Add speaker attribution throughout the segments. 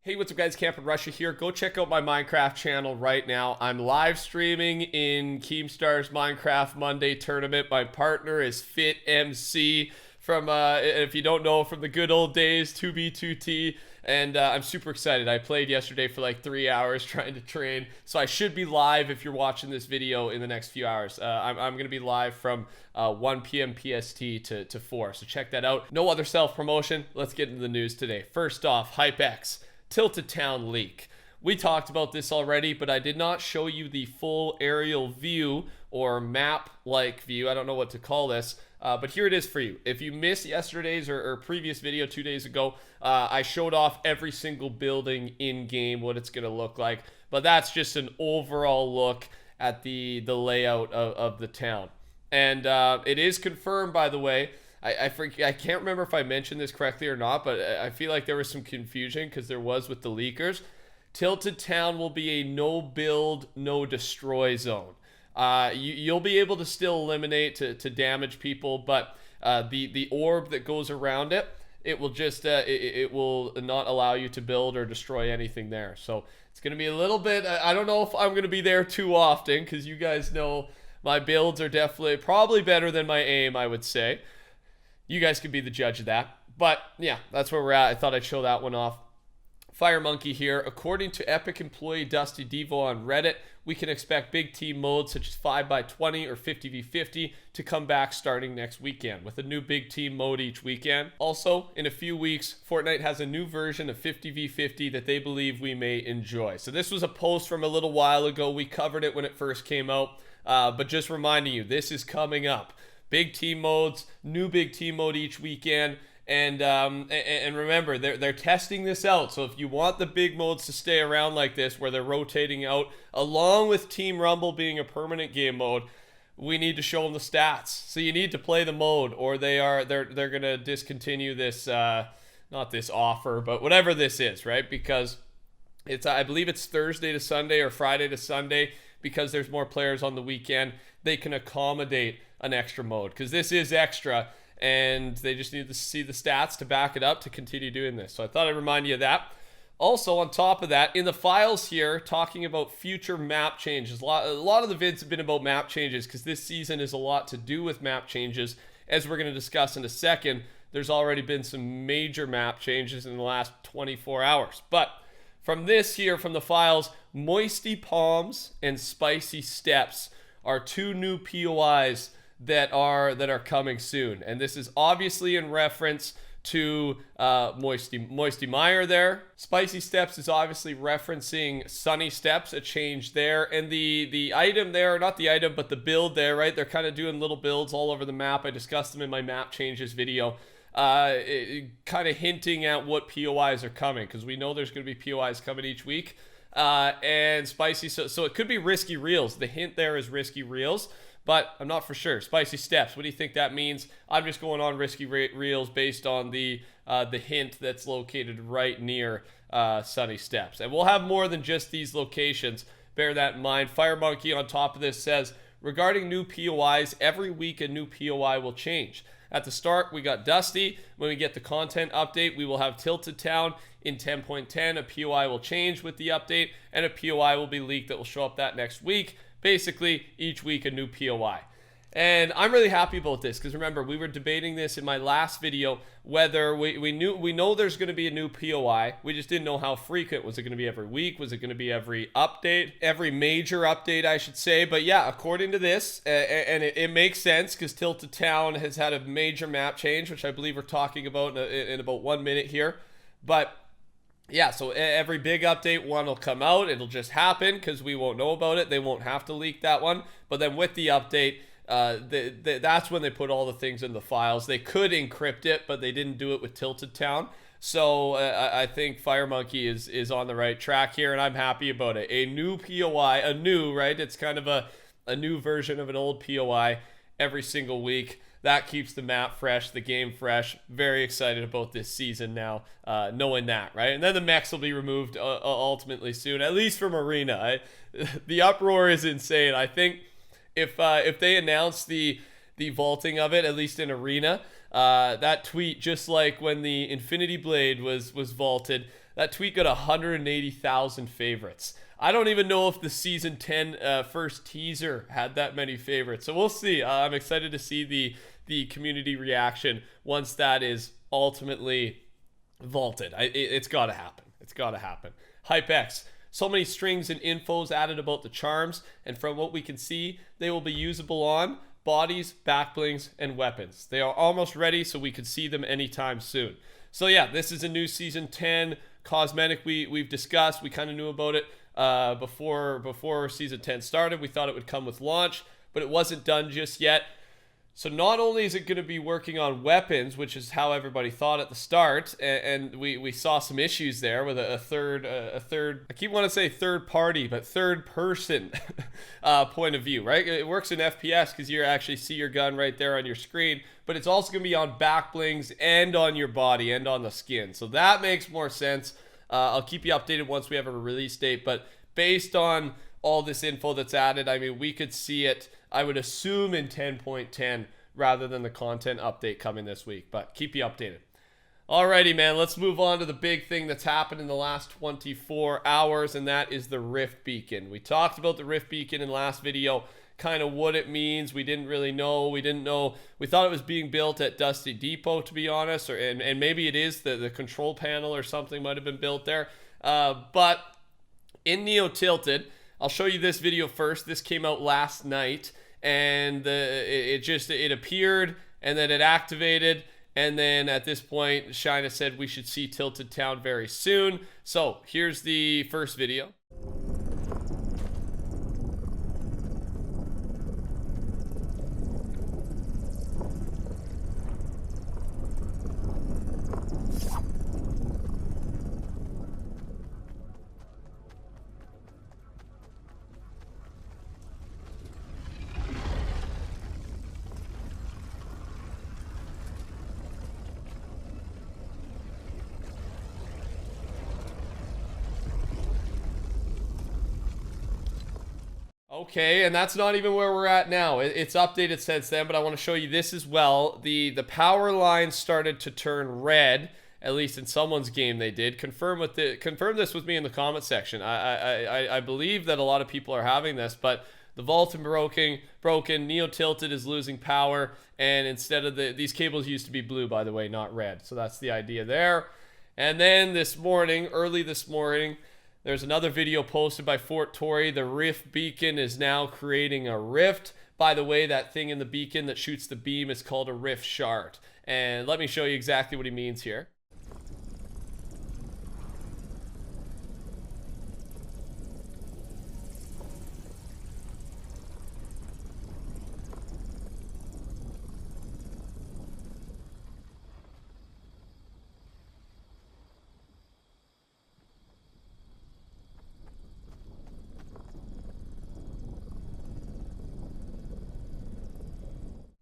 Speaker 1: Hey, what's up guys, TheCampingRusher here. Go check out my Minecraft channel right now. I'm live streaming in Keemstar's Minecraft Monday tournament. My partner is Fit MC from, if you don't know, from the good old days, 2B2T. And I'm super excited. I played yesterday for like 3 hours trying to train. So I should be live if you're watching this video in the next few hours. I'm going to be live from 1 p.m. PST to 4. So check that out. No other self-promotion. Let's get into the news today. First off, HypeX. Tilted Town leak. We talked about this already, but I did not show you the full aerial view or map-like view. I don't know what to call this, but here it is for you. If you missed yesterday's or previous video 2 days ago, I showed off every single building in-game, what it's going to look like, but that's just an overall look at the layout of the town. And it is confirmed, by the way. I can't remember if I mentioned this correctly or not, but I feel like there was some confusion because there was with the leakers. Tilted Town will be a no build, no destroy zone. You'll be able to still eliminate to damage people, but the orb that goes around it, it will just it will not allow you to build or destroy anything there. So it's going to be a little bit. I don't know if I'm going to be there too often because you guys know my builds are probably better than my aim, I would say. You guys can be the judge of that. But yeah, that's where we're at. I thought I'd show that one off. Fire Monkey here. According to Epic employee Dusty Devo on Reddit, we can expect big team modes such as 5x20 or 50v50 to come back starting next weekend with a new big team mode each weekend. Also, in a few weeks, Fortnite has a new version of 50v50 that they believe we may enjoy. So this was a post from a little while ago. We covered it when it first came out, but just reminding you, this is coming up. Big team modes, new big team mode each weekend, and remember, they're testing this out. So if you want the big modes to stay around like this, where they're rotating out, along with Team Rumble being a permanent game mode, we need to show them the stats. So you need to play the mode, or they're gonna discontinue this, not this offer, but whatever this is, right? Because it's I believe it's Thursday to Sunday or Friday to Sunday, because there's more players on the weekend. They can accommodate an extra mode because this is extra and they just need to see the stats to back it up to continue doing this. So I thought I'd remind you of that. Also, on top of that, in the files here, talking about future map changes. A lot of the vids have been about map changes because this season is a lot to do with map changes. As we're going to discuss in a second, there's already been some major map changes in the last 24 hours. But from this here, from the files, Moisty Palms and Spicy Steps are two new POIs that are coming soon, and this is obviously in reference to Moisty Mire there. Spicy Steps is obviously referencing Sunny Steps, a change there, and the item there, not the item, but the build there, right? They're kind of doing little builds all over the map. I discussed them in my map changes video, kind of hinting at what POIs are coming, because we know there's going to be POIs coming each week. And Spicy, so it could be Risky Reels. The hint there is Risky Reels, but I'm not for sure. Spicy Steps, what do you think that means? I'm just going on Risky Reels based on the hint that's located right near Sunny Steps. And we'll have more than just these locations. Bear that in mind. Fire Monkey on top of this says, regarding new POIs, every week a new POI will change. At the start, we got Dusty. When we get the content update, we will have Tilted Town in 10.10. A POI will change with the update, and a POI will be leaked that will show up that next week. Basically, each week a new POI. And I'm really happy about this because remember, we were debating this in my last video whether we know there's going to be a new POI. We just didn't know how frequent. Was it going to be every week? Was it going to be every update? Every major update, I should say. But yeah, according to this, and it makes sense because Tilted Town has had a major map change, which I believe we're talking about in about 1 minute here. But yeah, so every big update, one will come out. It'll just happen because we won't know about it. They won't have to leak that one. But then with the update, that's when they put all the things in the files. They could encrypt it, but they didn't do it with Tilted Town. So I think Fire Monkey is on the right track here, and I'm happy about it. A new POI, right? It's kind of a new version of an old POI every single week. That keeps the map fresh, the game fresh. Very excited about this season now, knowing that, right? And then the mechs will be removed ultimately soon, at least from Arena. The uproar is insane. I think if they announce the vaulting of it, at least in Arena, that tweet, just like when the Infinity Blade was vaulted, That tweet got 180,000 favorites. I don't even know if the season 10 first teaser had that many favorites. So we'll see. I'm excited to see the community reaction once that is ultimately vaulted. It's got to happen. It's got to happen. HypeX. So many strings and infos added about the charms, and from what we can see, they will be usable on bodies, backblings, and weapons. They are almost ready, so we could see them anytime soon. So yeah, this is a new season 10 cosmetic we've discussed. We kind of knew about it before season 10 started. We thought it would come with launch, but it wasn't done just yet. So not only is it going to be working on weapons, which is how everybody thought at the start, and we saw some issues there with a third, I keep wanting to say third party, but third person point of view, right? It works in FPS because you actually see your gun right there on your screen, but it's also going to be on back blings and on your body and on the skin. So that makes more sense. I'll keep you updated once we have a release date, but based on all this info that's added, I mean, we could see it, I would assume, in 10.10 rather than the content update coming this week, but keep you updated. Alrighty, man, let's move on to the big thing that's happened in the last 24 hours, and that is the Rift Beacon. We talked about the Rift Beacon in last video, kind of what it means. We didn't really know. We thought it was being built at Dusty Depot, to be honest, and maybe it is. The control panel or something might have been built there. But in Neo Tilted, I'll show you this video first. This came out last night, and it appeared, and then it activated, and then at this point, Shina said we should see Tilted Town very soon. So here's the first video. Okay, and that's not even where we're at now. It's updated since then, but I want to show you this as well. The power line started to turn red, at least in someone's game they did. Confirm this with me in the comment section. I believe that a lot of people are having this, but the vault is broken, Neo Tilted is losing power, and instead of these cables used to be blue, by the way, not red. So that's the idea there. And then this morning, early this morning, there's another video posted by Fort Tory. The Rift Beacon is now creating a rift. By the way, that thing in the beacon that shoots the beam is called a rift shard. And let me show you exactly what he means here.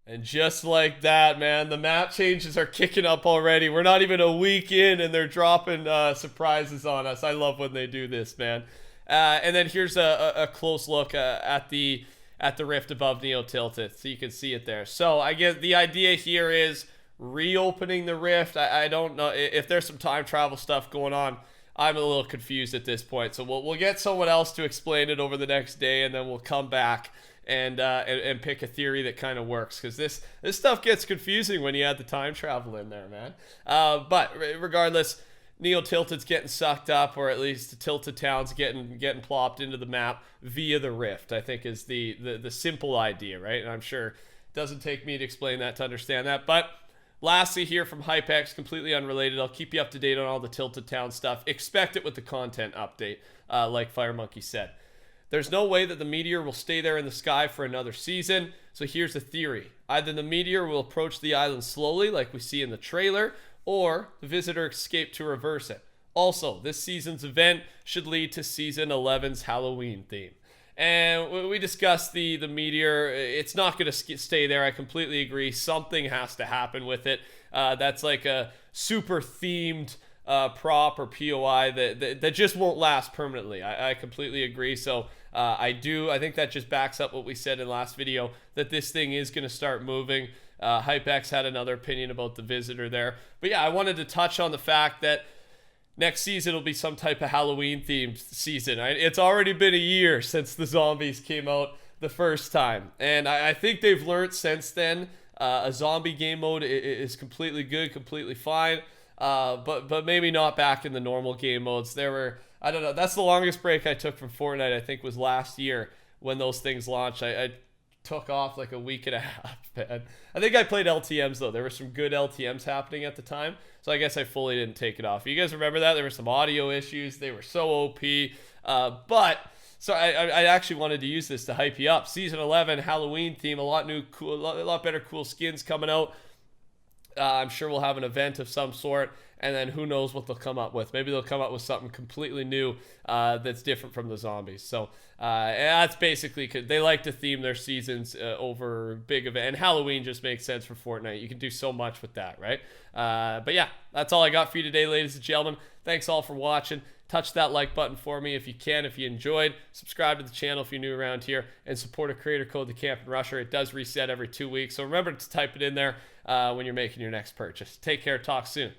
Speaker 1: And just like that, man, the map changes are kicking up already. We're not even a week in and they're dropping surprises on us. I love when they do this, man. And then here's a close look at the rift above Neo Tilted, so you can see it there. So I guess the idea here is reopening the rift. I don't know if there's some time travel stuff going on. I'm a little confused at this point. So we'll get someone else to explain it over the next day, and then we'll come back and pick a theory that kind of works, because this stuff gets confusing when you add the time travel in there, man. But regardless, Neo Tilted's getting sucked up, or at least the Tilted Town's getting plopped into the map via the rift, I think is the simple idea, right? And I'm sure it doesn't take me to explain that to understand that. But lastly here from HypeX, completely unrelated, I'll keep you up to date on all the Tilted Town stuff. Expect it with the content update, like Fire Monkey said. There's no way that the meteor will stay there in the sky for another season. So here's the theory. Either the meteor will approach the island slowly, like we see in the trailer, or the visitor escaped to reverse it. Also, this season's event should lead to Season 11's Halloween theme. And we discussed the meteor. It's not going to stay there. I completely agree. Something has to happen with it. That's like a super themed prop or POI that just won't last permanently. I completely agree. So I think that just backs up what we said in last video, that this thing is going to start moving. HypeX had another opinion about the visitor there. But yeah, I wanted to touch on the fact that next season will be some type of Halloween themed season. It's already been a year since the zombies came out the first time, and I think they've learned since then. A zombie game mode is completely good, completely fine, but maybe not back in the normal game modes. I don't know. That's the longest break I took from Fortnite. I think was last year when those things launched. I took off like a week and a half, man. I think I played LTMs though. There were some good LTMs happening at the time, so I guess I fully didn't take it off. You guys remember that? There were some audio issues. They were so OP, but. So I actually wanted to use this to hype you up. Season 11 Halloween theme, a lot better cool skins coming out. I'm sure we'll have an event of some sort, and then who knows what they'll come up with. Maybe they'll come up with something completely new that's different from the zombies. So that's basically, they like to theme their seasons over big event, and Halloween just makes sense for Fortnite. You can do so much with that, right? But yeah, that's all I got for you today, ladies and gentlemen. Thanks all for watching. Touch that like button for me if you can, if you enjoyed. Subscribe to the channel if you're new around here, and support a creator code, TheCampingRusher. It does reset every 2 weeks, so remember to type it in there when you're making your next purchase. Take care. Talk soon.